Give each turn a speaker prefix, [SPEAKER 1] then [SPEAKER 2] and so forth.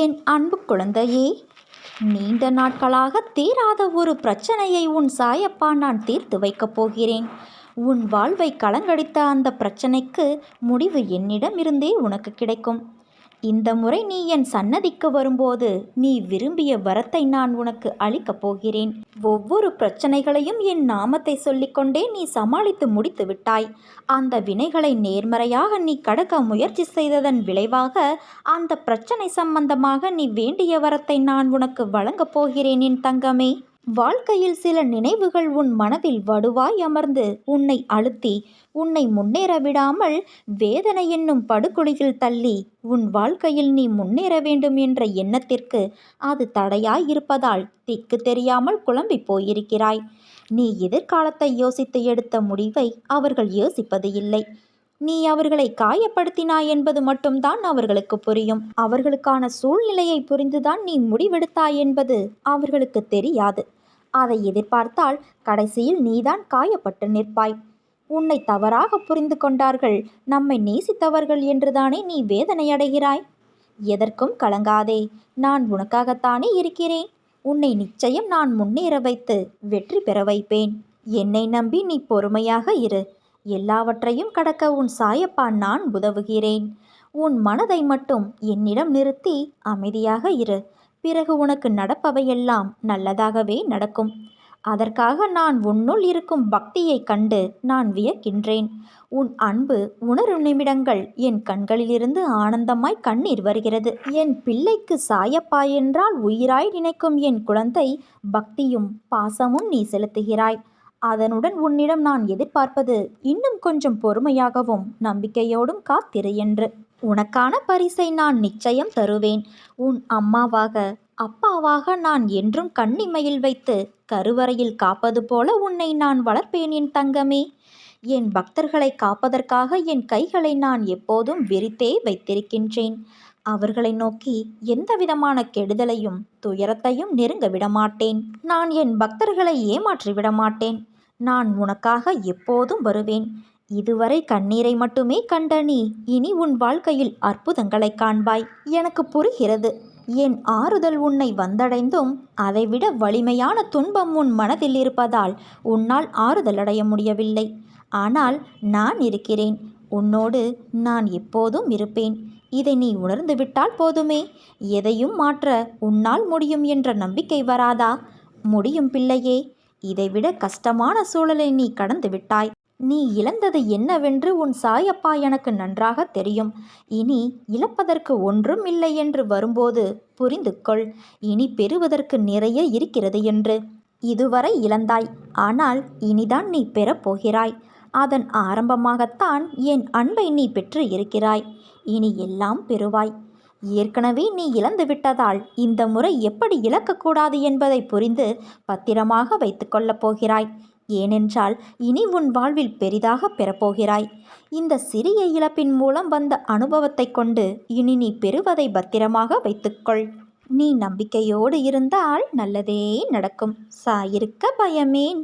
[SPEAKER 1] என் அன்பு குழந்தையே, நீண்ட நாட்களாக தீராத ஒரு பிரச்சனையை உன் சாயப்பா நான் தீர்த்து வைக்கப் போகிறேன். உன் வாழ்வை கலங்கடித்த அந்த பிரச்சனைக்கு முடிவு என்னிடமிருந்தே உனக்கு கிடைக்கும். இந்த முறை நீ என் சன்னதிக்கு வரும்போது நீ விரும்பிய வரத்தை நான் உனக்கு அளிக்கப் போகிறேன். ஒவ்வொரு பிரச்சனைகளையும் என் நாமத்தை சொல்லிக்கொண்டே நீ சமாளித்து முடித்து விட்டாய். அந்த வினைகளை நேர்மறையாக நீ கடக்க முயற்சி செய்ததன் விளைவாக அந்த பிரச்சனை சம்பந்தமாக நீ வேண்டிய வரத்தை நான் உனக்கு வழங்கப் போகிறேன் என் தங்கமே. வாழ்க்கையில் சில நினைவுகள் உன் மனதில் வடுவாய் அமர்ந்து உன்னை அழுத்தி உன்னை முன்னேற விடாமல் வேதனை என்னும் படுகுழியில் தள்ளி உன் வாழ்க்கையில் நீ முன்னேற வேண்டும் என்ற எண்ணத்திற்கு அது தடையாய் இருப்பதால் திக்கு தெரியாமல் குழம்பி போயிருக்கிறாய். நீ எதிர்காலத்தை யோசித்து எடுத்த முடிவை அவர்கள் யோசிப்பது இல்லை. நீ அவர்களை காயப்படுத்தினாய் என்பது மட்டும்தான் அவர்களுக்கு புரியும். அவர்களுக்கான சூழ்நிலையை புரிந்துதான் நீ முடிவெடுத்தாய் என்பது அவர்களுக்கு தெரியாது. அதை எதிர்பார்த்தால் கடைசியில் நீதான் காயப்பட்டு நிற்பாய். உன்னை தவறாக புரிந்து கொண்டார்கள், நம்மை நேசித்தவர்கள் என்றுதானே நீ வேதனையடைகிறாய். எதற்கும் கலங்காதே, நான் உனக்காகத்தானே இருக்கிறேன். உன்னை நிச்சயம் நான் முன்னேற வைத்து வெற்றி பெற வைப்பேன். என்னை நம்பி நீ பொறுமையாக இரு. எல்லாவற்றையும் கடக்க உன் சாயப்பா நான் உதவுகிறேன். உன் மனதை மட்டும் என்னிடம் நிறுத்தி அமைதியாக இரு. பிறகு உனக்கு நடப்பவையெல்லாம் நல்லதாகவே நடக்கும். அதற்காக நான் உன்னுள் இருக்கும் பக்தியை கண்டு நான் வியக்கின்றேன். உன் அன்பு உணரும் நிமிடங்கள் என் கண்களிலிருந்து ஆனந்தமாய் கண்ணீர் வருகிறது. என் பிள்ளைக்கு சாயப்பா என்றால் உயிராய் நினைக்கும் என் குழந்தை, பக்தியும் பாசமும் நீ செலுத்துகிறாய். அதனுடன் உன்னிடம் நான் எதிர்பார்ப்பது இன்னும் கொஞ்சம் பொறுமையாகவும் நம்பிக்கையோடும் காத்திரு என்று. உனக்கான பரிசை நான் நிச்சயம் தருவேன். உன் அம்மாவாக அப்பாவாக நான் என்றும் கண்ணிமையில் வைத்து கருவறையில் காப்பது போல உன்னை நான் வளர்ப்பேன் என் தங்கமே. என் பக்தர்களை காப்பதற்காக என் கைகளை நான் எப்போதும் விரித்தே வைத்திருக்கின்றேன். அவர்களை நோக்கி எந்தவிதமான கெடுதலையும் துயரத்தையும் நெருங்க விடமாட்டேன். நான் என் பக்தர்களை ஏமாற்றி விடமாட்டேன். நான் உனக்காக எப்போதும் வருவேன். இதுவரை கண்ணீரை மட்டுமே கண்ட நீ இனி உன் வாழ்க்கையில் அற்புதங்களை காண்பாய். எனக்கு புரிகிறது. என் ஆறுதல் உன்னை வந்தடைந்தும் அதைவிட வலிமையான துன்பம் உன் மனதில் இருப்பதால் உன்னால் ஆறுதல் அடைய முடியவில்லை. ஆனால் நான் இருக்கிறேன். உன்னோடு நான் எப்போதும் இருப்பேன். இதை நீ உணர்ந்து விட்டால் போதுமே. எதையும் மாற்ற உன்னால் முடியும் என்ற நம்பிக்கை வராதா? முடியும் பிள்ளையே. இதைவிட கஷ்டமான சூழலை நீ கடந்து விட்டாய். நீ இழந்தது என்னவென்று உன் சாயப்பா எனக்கு நன்றாக தெரியும். இனி இழப்பதற்கு ஒன்றும் இல்லை என்று வரும்போது புரிந்து கொள், இனி பெறுவதற்கு நிறைய இருக்கிறது என்று. இதுவரை இழந்தாய், ஆனால் இனிதான் நீ பெறப்போகிறாய். அதன் ஆரம்பமாகத்தான் என் அன்பை நீ பெற்று இருக்கிறாய். இனி எல்லாம் பெறுவாய். ஏற்கனவே நீ இழந்து விட்டதால் இந்த முறை எப்படி இழக்கக்கூடாது என்பதை புரிந்து பத்திரமாக வைத்து கொள்ளப் போகிறாய். ஏனென்றால் இனி உன் வாழ்வில் பெரிதாக பெறப்போகிறாய். இந்த சிறிய இழப்பின் மூலம் வந்த அனுபவத்தை கொண்டு இனி நீ பெறுவதை பத்திரமாக வைத்துக்கொள். நீ நம்பிக்கையோடு இருந்தால் நல்லதே நடக்கும். சாயிருக்க பயமேன்.